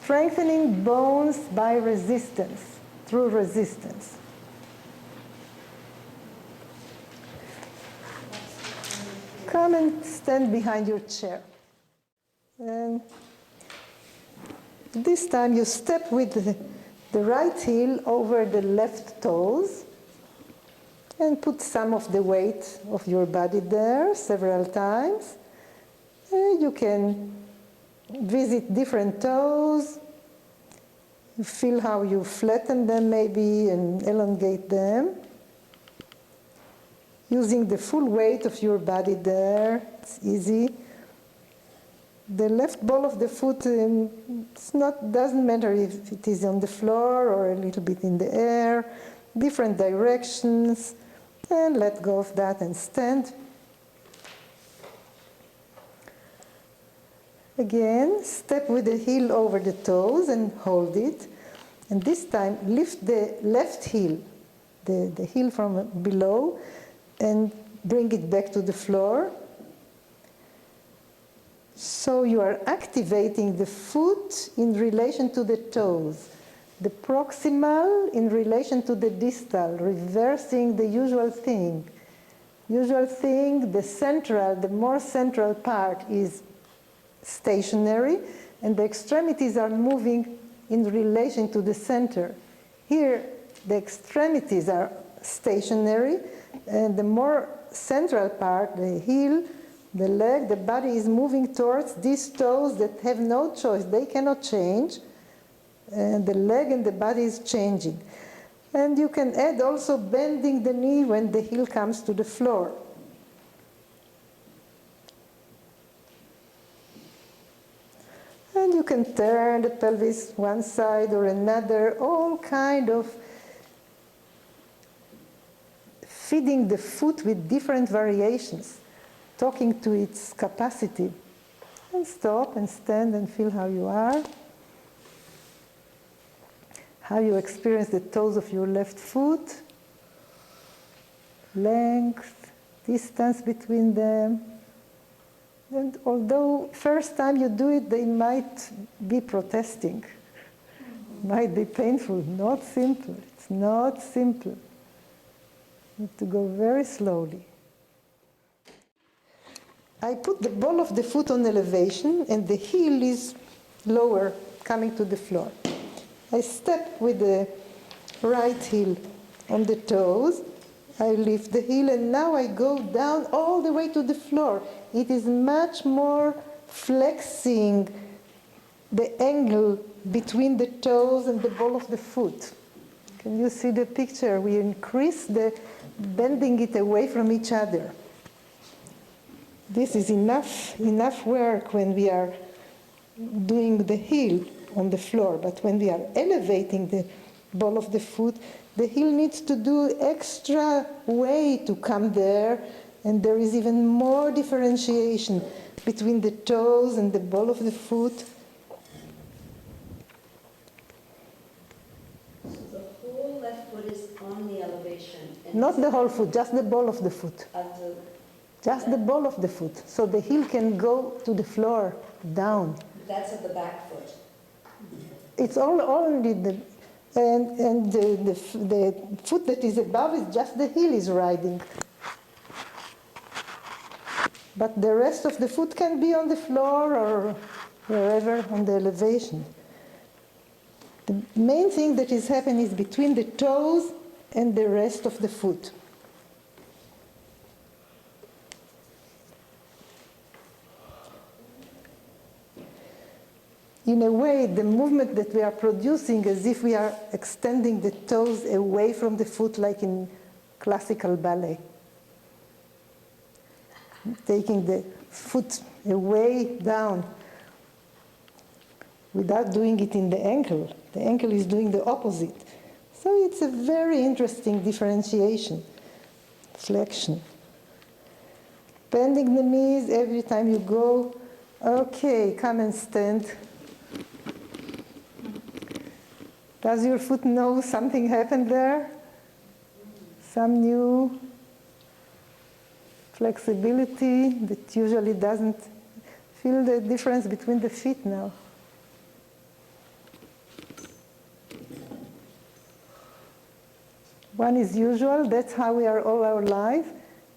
strengthening bones by resistance, through resistance. Come and stand behind your chair. And this time you step with the right heel over the left toes and put some of the weight of your body there several times. You can visit different toes. You feel how you flatten them maybe and elongate them. Using the full weight of your body there, it's easy. The left ball of the foot, doesn't matter if it is on the floor or a little bit in the air, different directions, and let go of that and stand. Again, step with the heel over the toes and hold it. And this time, lift the left heel, the heel from below, and bring it back to the floor. So you are activating the foot in relation to the toes, the proximal in relation to the distal, reversing the usual thing. Usual thing, the central, the more central part is stationary, and the extremities are moving in relation to the center. Here, the extremities are stationary, and the more central part, the heel, the leg, the body is moving towards these toes that have no choice. They cannot change. And the leg and the body is changing. And you can add also bending the knee when the heel comes to the floor. And you can turn the pelvis one side or another, all kind of feeding the foot with different variations, talking to its capacity. And stop and stand and feel how you are, how you experience the toes of your left foot, length, distance between them. And although first time you do it, they might be protesting, might be painful, not simple. It's not simple. You need to go very slowly. I put the ball of the foot on elevation and the heel is lower, coming to the floor. I step with the right heel on the toes. I lift the heel and now I go down all the way to the floor. It is much more flexing the angle between the toes and the ball of the foot. Can you see the picture? We increase the bending it away from each other. This is enough work when we are doing the heel on the floor, but when we are elevating the ball of the foot, the heel needs to do extra way to come there, and there is even more differentiation between the toes and the ball of the foot. So the whole left foot is on the elevation? Not the whole foot, just the ball of the foot. Just the ball of the foot, so the heel can go to the floor, down. That's at the back foot? It's only the foot that is above is just the heel is riding. But the rest of the foot can be on the floor or wherever on the elevation. The main thing that is happening is between the toes and the rest of the foot. In a way, the movement that we are producing as if we are extending the toes away from the foot like in classical ballet. Taking the foot away down without doing it in the ankle. The ankle is doing the opposite. So it's a very interesting differentiation, flexion. Bending the knees every time you go. Okay, come and stand. Does your foot know something happened there? Some new flexibility that usually doesn't feel the difference between the feet now. One is usual, that's how we are all our life.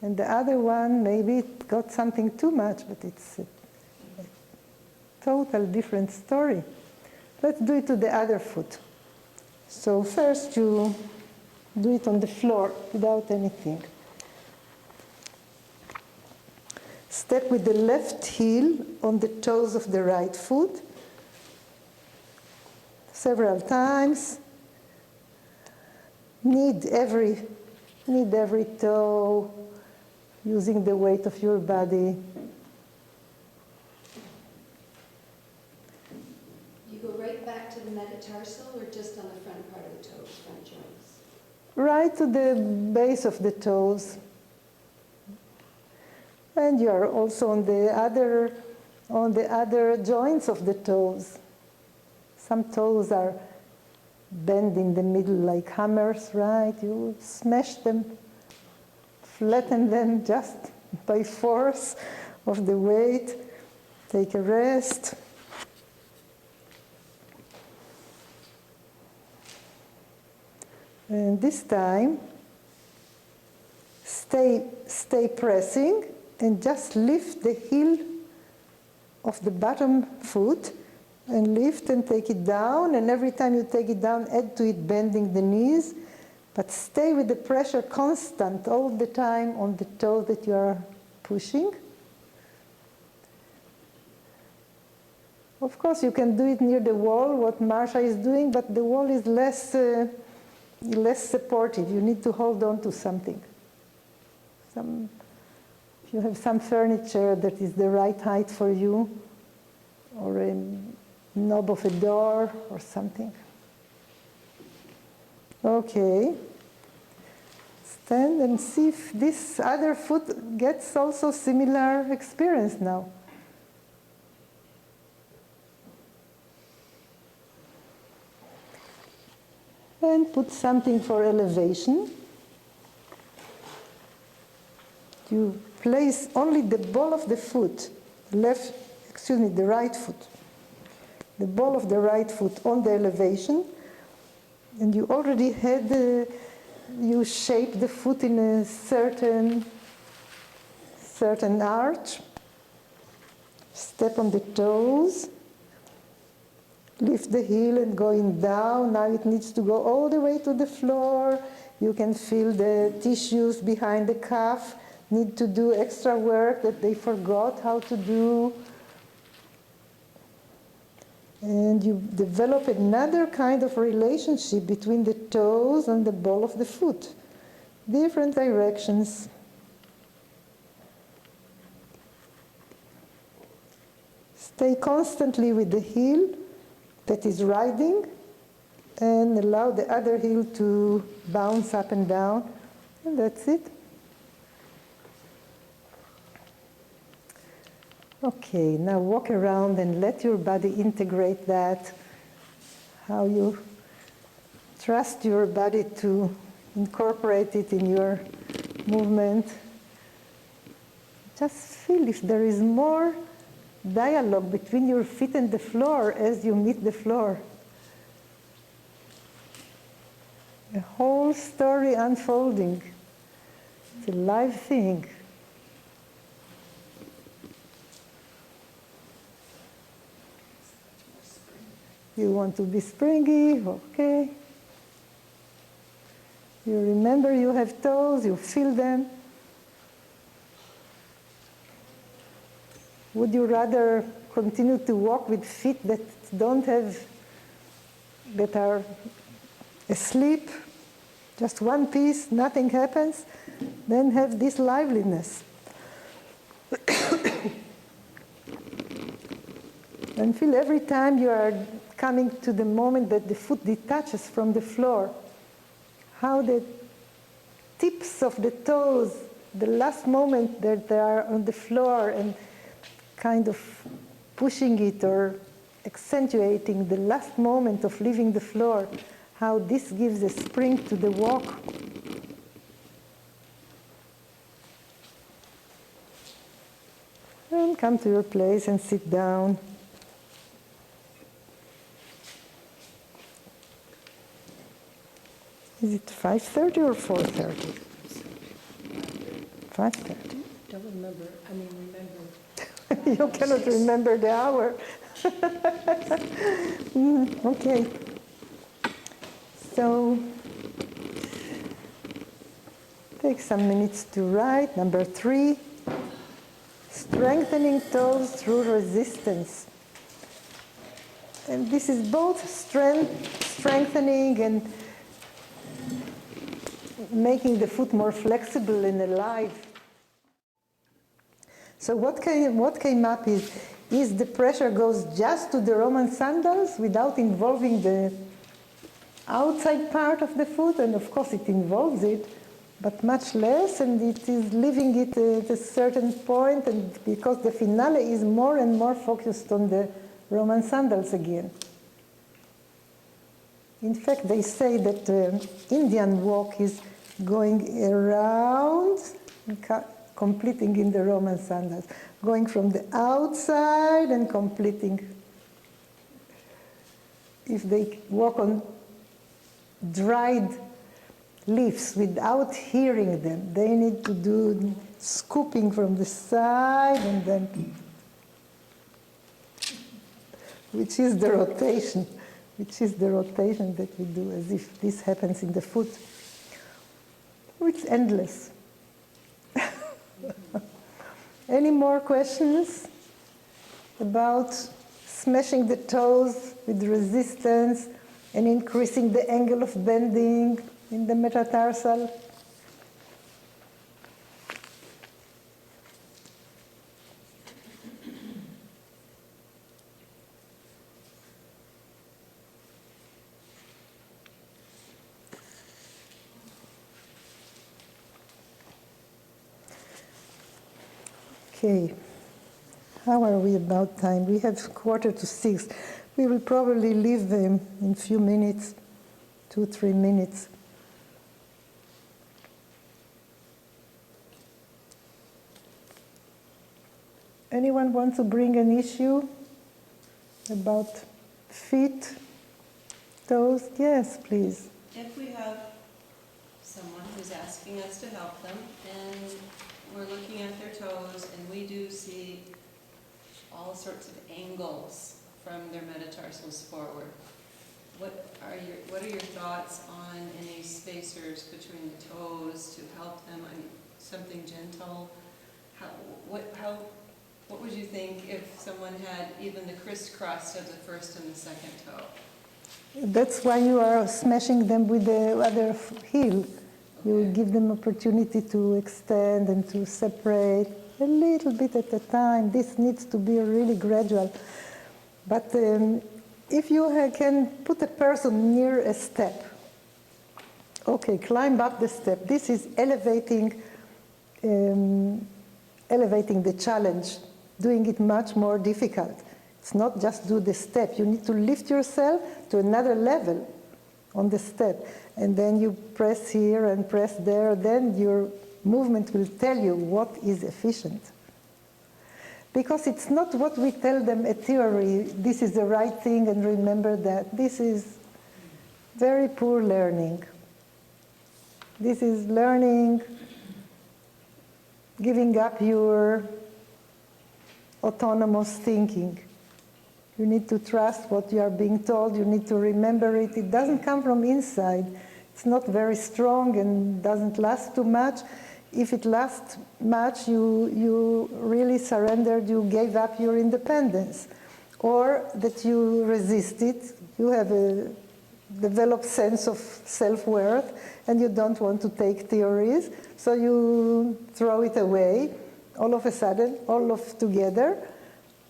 And the other one, maybe it got something too much, but it's a total different story. Let's do it to the other foot. So first you do it on the floor without anything. Step with the left heel on the toes of the right foot several times. Knead every toe using the weight of your body. You go right back to the metatarsal or just on the front part of the toes, front joints? Right to the base of the toes. And you are also on the other joints of the toes. Some toes are bent in the middle like hammers, right? You smash them, flatten them just by force of the weight. Take a rest. And this time, stay pressing and just lift the heel of the bottom foot and lift and take it down. And every time you take it down, add to it bending the knees. But stay with the pressure constant all the time on the toe that you are pushing. Of course, you can do it near the wall, what Marsha is doing, but the wall is less supportive. You need to hold on to something. If you have some furniture that is the right height for you, or a knob of a door or something. Okay. Stand and see if this other foot gets also similar experience now. And put something for elevation. You place only the ball of the foot, the right foot. The ball of the right foot on the elevation. And you already had you shaped the foot in a certain arch. Step on the toes. Lift the heel and going down. Now it needs to go all the way to the floor. You can feel the tissues behind the calf need to do extra work that they forgot how to do. And you develop another kind of relationship between the toes and the ball of the foot. Different directions. Stay constantly with the heel that is riding and allow the other heel to bounce up and down. And that's it. Okay, now walk around and let your body integrate that. How you trust your body to incorporate it in your movement. Just feel if there is more dialogue between your feet and the floor as you meet the floor. A whole story unfolding. It's a live thing. You want to be springy, okay. You remember you have toes, you feel them. Would you rather continue to walk with feet that are asleep, just one piece, nothing happens, then have this liveliness? And feel every time you are coming to the moment that the foot detaches from the floor, how the tips of the toes, the last moment that they are on the floor and kind of pushing it or accentuating the last moment of leaving the floor, how this gives a spring to the walk. And come to your place and sit down. Is it 5:30 or 4:30? 5:30. Don't remember, remember. You cannot remember the hour. Okay. So, take some minutes to write. Number 3, strengthening toes through resistance. And this is both strengthening and making the foot more flexible and alive. So what came up is the pressure goes just to the Roman sandals without involving the outside part of the foot, and of course it involves it, but much less, and it is leaving it at a certain point, and because the finale is more and more focused on the Roman sandals again. In fact, they say that the Indian walk is going around, completing in the Roman sandals, going from the outside and completing. If they walk on dried leaves without hearing them, they need to do scooping from the side and then, which is the rotation that we do, as if this happens in the foot. It's endless. Any more questions about smashing the toes with resistance and increasing the angle of bending in the metatarsal? Okay, how are we about time? We have 5:45. We will probably leave in a few minutes, 2-3 minutes. Anyone want to bring an issue about feet, toes? Yes, please. If we have someone who's asking us to help them, and we're looking at their toes, and we do see all sorts of angles from their metatarsals forward, what are your thoughts on any spacers between the toes to help them? Something gentle. What would you think if someone had even the crisscross of the first and the second toe? That's why you are smashing them with the other heel. Okay. You will give them opportunity to extend and to separate a little bit at a time. This needs to be really gradual. But if you can put a person near a step, okay, climb up the step. This is elevating the challenge, doing it much more difficult. It's not just do the step. You need to lift yourself to another level on the step. And then you press here and press there. Then your movement will tell you what is efficient. Because it's not what we tell them a theory, this is the right thing and remember that. This is very poor learning. This is learning, giving up your autonomous thinking. You need to trust what you are being told. You need to remember it. It doesn't come from inside. It's not very strong and doesn't last too much. If it lasts much, you really surrendered, you gave up your independence. Or that you resist it, you have a developed sense of self-worth, and you don't want to take theories, so you throw it away, all of a sudden, all of together,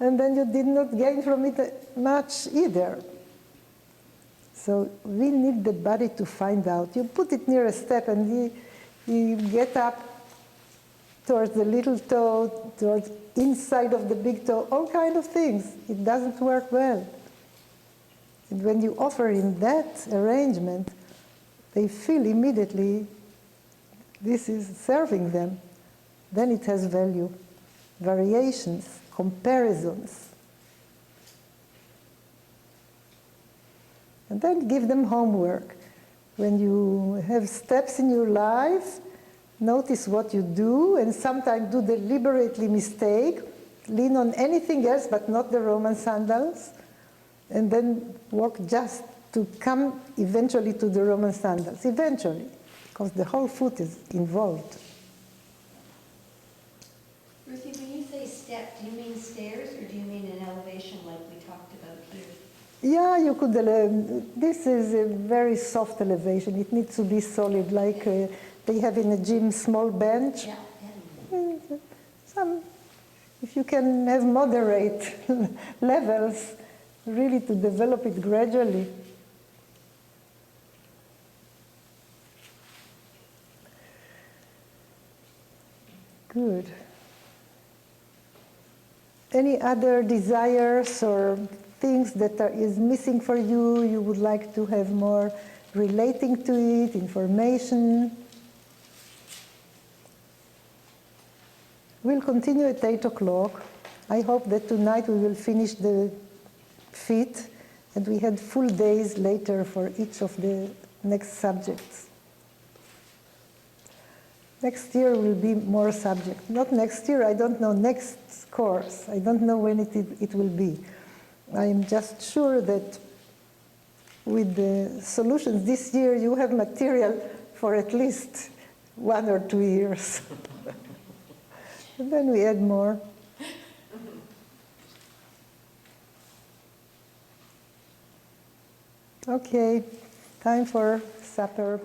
and then you did not gain from it much either. So we need the body to find out. You put it near a step and you get up towards the little toe, towards inside of the big toe, all kinds of things. It doesn't work well. And when you offer in that arrangement, they feel immediately this is serving them. Then it has value. Variations, comparisons. And then give them homework. When you have steps in your life, notice what you do, and sometimes do deliberately mistake, lean on anything else but not the Roman sandals, and then walk just to come eventually to the Roman sandals, eventually, because the whole foot is involved. Ruthie, when you say step, do you mean stairs or do you mean an elevation like we talked about here? Yeah, you could, this is a very soft elevation. It needs to be solid, like they have in a gym small bench. Yeah. If you can have moderate levels, really to develop it gradually. Good. Any other desires or things that is missing for you, you would like to have more relating to it, information? We'll continue at 8 o'clock. I hope that tonight we will finish the fit, and we had full days later for each of the next subjects. Next year will be more subjects. Not next year, I don't know, next course. I don't know when it will be. I am just sure that with the solutions this year, you have material for at least 1 or 2 years. And then we add more. Okay, time for supper.